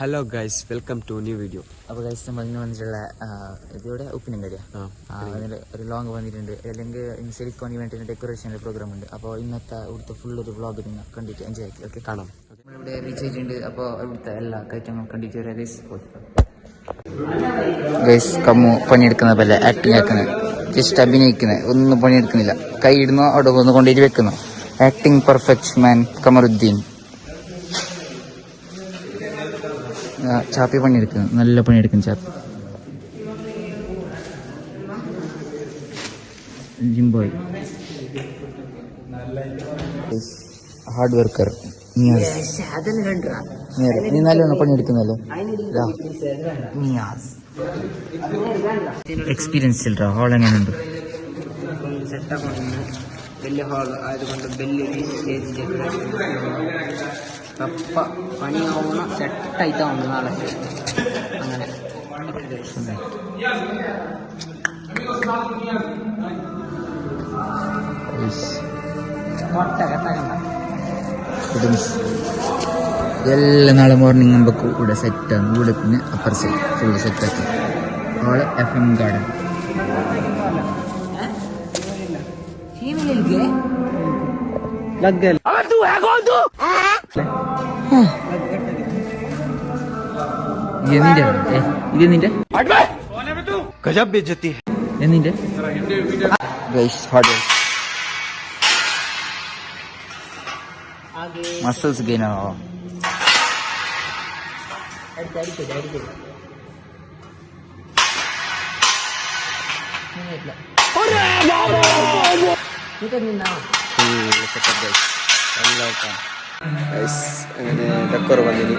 Hello guys, welcome to new video. അപ്പോൾ guys നമ്മൾ ഇന്ന് വന്നിട്ടുള്ള ഇതിവിടെ ഉപ്പിനും കടിയാ അതിൽ ഒരു ലോങ് വന്നിട്ടുണ്ട്. അല്ലെങ്കിൽ സിലിക്കോൺ ഇവൻറ്റിൻ്റെ ഡെക്കറേഷൻ്റെ പ്രോഗ്രാം ഉണ്ട്. അപ്പോൾ ഇന്നത്തെ ഇവിടുത്തെ ഫുൾ ഒരു വ്ളോഗ് നിങ്ങൾ കണ്ടിട്ട് എൻജോയ് ആക്കി. ഓക്കെ, കാണാം. നമ്മളിവിടെ റീച്ച് ആയിട്ടുണ്ട്. അപ്പോൾ ഇവിടുത്തെ എല്ലാ കാര്യങ്ങളും കണ്ടിട്ട് വരാം ഗൈസ്. ഗൈസ് കമ്മു പണിയെടുക്കുന്ന പോലെ ആക്ടിങ് ആക്കുന്നത്, ജസ്റ്റ് അഭിനയിക്കുന്നത്, ഒന്നും പണിയെടുക്കുന്നില്ല. കൈ ഇടുന്നോ അവിടെ ഒന്ന് കൊണ്ടുപോയി വെക്കുന്നു. Acting perfect man Kamaruddin. Chappi പണിയെടുക്കുന്നു, നല്ല പണിയെടുക്കുന്നു ചാപ്പി. ജിംബോയ് ഹാർഡ് വർക്കർ. നീ നല്ലോണം പണിയെടുക്കുന്നല്ലോ. എക്സ്പീരിയൻസ് ഇല്ല. ഹാൾ എങ്ങനെയുണ്ട്? വലിയ ഹാൾ ആയതുകൊണ്ട് വലിയൊരു സ്റ്റേജ് ഡെക്കറേഷൻ കപ്പ പണിയാവുന്ന സെറ്റായിട്ടാവുന്നു നാളെ. അങ്ങനെ എല്ലാ നാളെ മോർണിംഗ് നമുക്ക് ഇവിടെ സെറ്റാണ്. ഇവിടെ പിന്നെ അപ്പർ സൈഡ് ഫുള്ള് സെറ്റാക്കി. Hall FM garden. ഇതെന്നിന്റെ മസിൽസ് ഗെയിൻ ആണോ? അങ്ങനെ ഡെക്കോർ വന്നിന്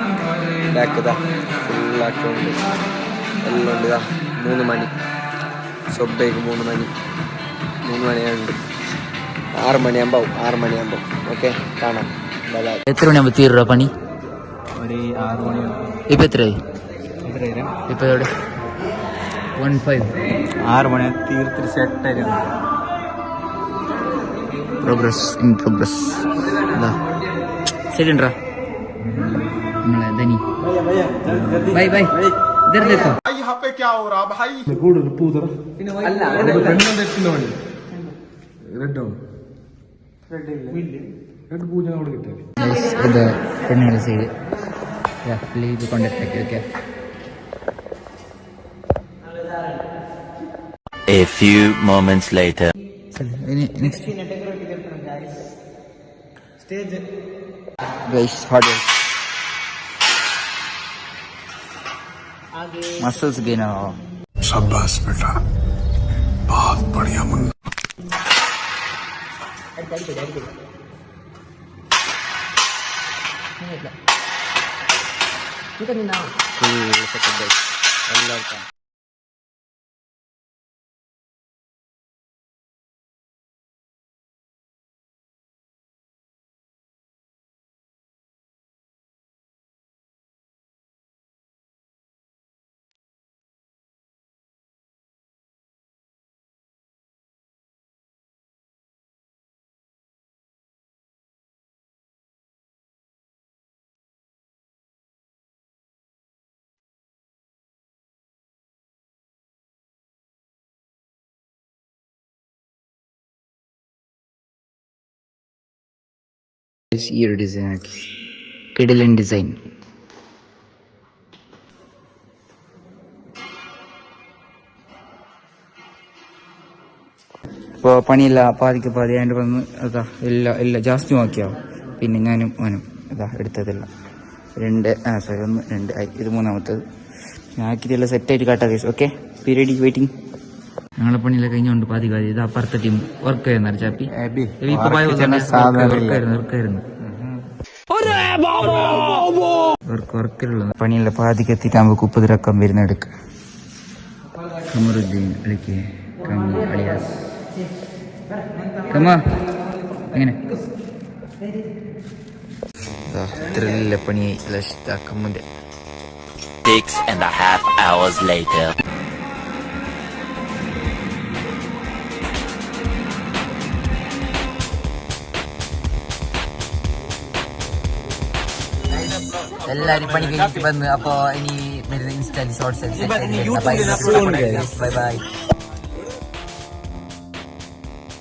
ബാക്കതാ ഫുള്ളാക്കിയുണ്ട്. എല്ലാം ഉണ്ട്. 3 മണി സൊബേക്ക് 3 മണിയുണ്ട്. 6 മണിയാകുമ്പോൾ ഓക്കെ, കാണാം. എത്ര മണിയാകുമ്പോൾ തീരുക പണി? ഒരു 6 മണിയാകും. ഇപ്പം എത്രയായി? ഇപ്പം എവിടെ? 15. 6 മണി തീർത്തിട്ട് സെറ്റായിരുന്നു. Progress in progress. ശരി ഉണ്ടോ നമ്മളെ ധനി? Bye bye. ഇതർ देखो यहाँ पे क्या हो रहा भाई? ഇത് പെണ്ണുങ്ങളുടെ സൈഡ് ഇത് കോണ്ടാക്ട് ആക്കി. Okay, A few moments later. Next guys hard muscles gain हो. शाबाश बेटा, बहुत बढ़िया मुन्ना. ഈ ഒരു ഡിസൈൻ ആക്കി, കിടിലൻ ഡിസൈൻ. ഇപ്പോൾ പണിയില്ല, പാതിക്ക് പാതി അതിൻ്റെ വന്ന് അതാ എല്ലാം ജാസ്തി നോക്കിയാവും. പിന്നെ ഞാനും അവനും അതാ എടുത്തതല്ല 2 1 2 ഇത് 3ാമത്തത്. ഞാൻ ആക്കിയിട്ടെല്ലാം സെറ്റായിട്ട് കാട്ടാ കേസ്. Okay, period waiting. ഞങ്ങളെ പണിയെല്ലാം കഴിഞ്ഞുകൊണ്ട് പാതി ഇത് അപ്പുറത്തെ ടീം വർക്ക് ചെയ്യുന്ന ചാപ്പി വർക്കിലുള്ള പണിയുള്ള പാതിക്ക് എത്തിയിട്ടാകുമ്പോൾ 30 രക്കം വരുന്ന എടുക്ക. കമറുദ്ദീൻ വിളിക്കേ അളിയാസ് അങ്ങനെ ഇത്രയില്ല പണിയായി കമ്മുന്റെ. 6.5 hours later. എല്ലാരും പണി കഴിഞ്ഞിട്ട് വന്ന്. അപ്പൊ ഇനി ഇൻസ്റ്റയിൽ ഷോർട്സ് യൂട്യൂബിൽ ബൈ ബൈ.